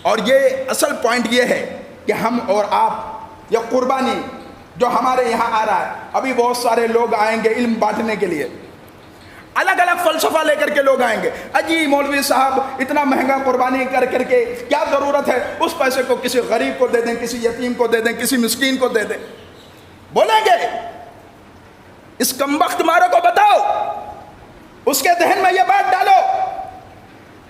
اور یہ اصل پوائنٹ یہ ہے کہ ہم اور آپ، یہ قربانی جو ہمارے یہاں آ رہا ہے، ابھی بہت سارے لوگ آئیں گے علم بانٹنے کے لیے، الگ الگ فلسفہ لے کر کے لوگ آئیں گے، اجی مولوی صاحب اتنا مہنگا قربانی کر کے کیا ضرورت ہے، اس پیسے کو کسی غریب کو دے دیں، کسی یتیم کو دے دیں، کسی مسکین کو دے دیں۔ بولیں گے اس کمبخت ماروں کو بتاؤ، اس کے ذہن میں یہ بات ڈالو،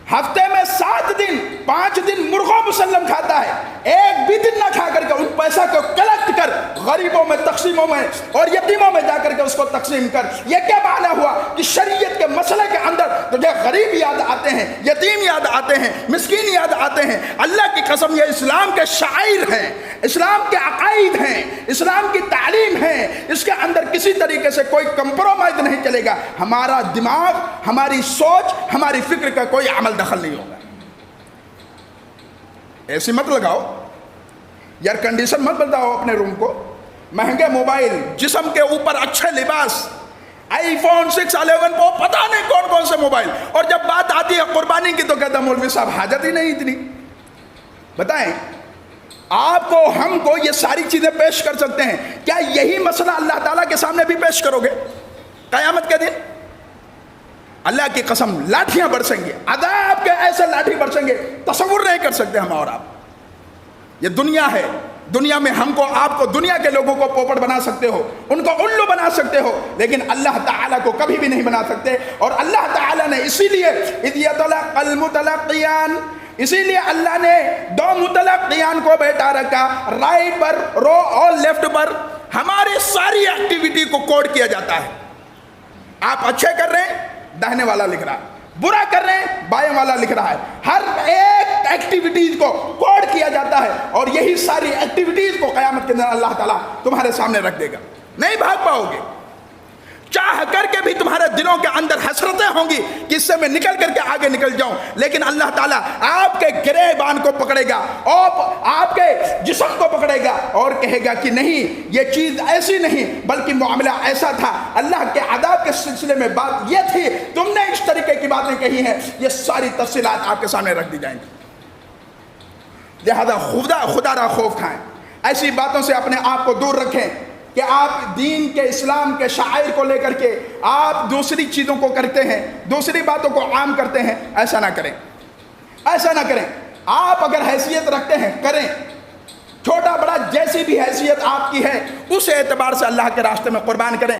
ہفتے میں 7 دن 5 دن مرغوں مسلم کھاتا ہے، ایک بھی دن نہ کھا کر کے ان پیسہ کو کلیکٹ کر غریبوں میں، تقسیموں میں اور یتیموں میں جا کر کے اس کو تقسیم کر۔ یہ کیا معنی ہوا کہ شریعت کے مسئلے کے اندر تجھے غریب یاد آتے ہیں، یتیم یاد آتے ہیں، مسکین یاد آتے ہیں؟ اللہ کی قسم یہ اسلام کے شعائر ہیں، اسلام کے عقائد ہیں، اسلام کی تعلیم ہے، اس کے اندر کسی طریقے سے کوئی کمپرومائز نہیں چلے گا۔ ہمارا دماغ، ہماری سوچ، ہماری فکر کا کوئی عمل دخل نہیں ہوگا۔ ایسی مت لگاؤ، ایئر کنڈیشن مت بتاؤ اپنے روم کو، مہنگے موبائل، جسم کے اوپر اچھے لباس، آئی فون 6 11 کو پتہ نہیں کون کون سے موبائل، اور جب بات آتی ہے قربانی کی تو کہتا مولوی صاحب حاجت ہی نہیں اتنی۔ بتائیں آپ کو، ہم کو یہ ساری چیزیں پیش کر سکتے ہیں، کیا یہی مسئلہ اللہ تعالیٰ کے سامنے بھی پیش کرو گے قیامت کے دن؟ اللہ کی قسم لاٹھیاں برسیں گے، عذاب کے ایسے لاٹھی برسیں گے تصور نہیں کر سکتے ہم اور آپ۔ یہ دنیا ہے، دنیا میں ہم کو، آپ کو، دنیا کے لوگوں کو پوپٹ بنا سکتے ہو، ان کو الو بنا سکتے ہو، لیکن اللہ تعالیٰ کو کبھی بھی نہیں بنا سکتے۔ اور اللہ تعالیٰ نے اسی لیے اذ یتلقی المتلقیان، اسی لیے اللہ نے 2 متلقیان کو بیٹھا رکھا، رائٹ پر رو اور لیفٹ پر ہماری ساری ایکٹیویٹی کو کوڈ کیا جاتا ہے۔ آپ اچھے کر رہے ہیں، داہنے والا لکھ رہا ہے، برا کر رہے ہیں، بائیں والا لکھ رہا ہے، ہر ایک ایکٹیویٹیز کو کوڈ کیا جاتا ہے، اور یہی ساری ایکٹیویٹیز کو قیامت کے دن اللہ تعالیٰ تمہارے سامنے رکھ دے گا، نہیں بھاگ پاؤ گے۔ چاہ کر کے بھی تمہارے دلوں کے اندر حسرتیں ہوں گی کہ اس سے میں نکل کر کے آگے نکل جاؤں، لیکن اللہ تعالیٰ آپ کے گریبان کو پکڑے گا اور آپ کے جسم کو پکڑے گا اور کہے گا کہ نہیں، یہ چیز ایسی نہیں بلکہ معاملہ ایسا تھا، اللہ کے عذاب کے سلسلے میں بات یہ تھی، تم نے اس طریقے کی باتیں کہی ہیں، یہ ساری تفصیلات آپ کے سامنے رکھ دی جائیں گی۔ لہذا خدا را خوف کھائیں، ایسی باتوں سے اپنے آپ کو دور رکھیں کہ آپ دین کے، اسلام کے شعائر کو لے کر کے آپ دوسری چیزوں کو کرتے ہیں، دوسری باتوں کو عام کرتے ہیں۔ ایسا نہ کریں، ایسا نہ کریں۔ آپ اگر حیثیت رکھتے ہیں کریں، چھوٹا بڑا جیسی بھی حیثیت آپ کی ہے اس اعتبار سے اللہ کے راستے میں قربان کریں۔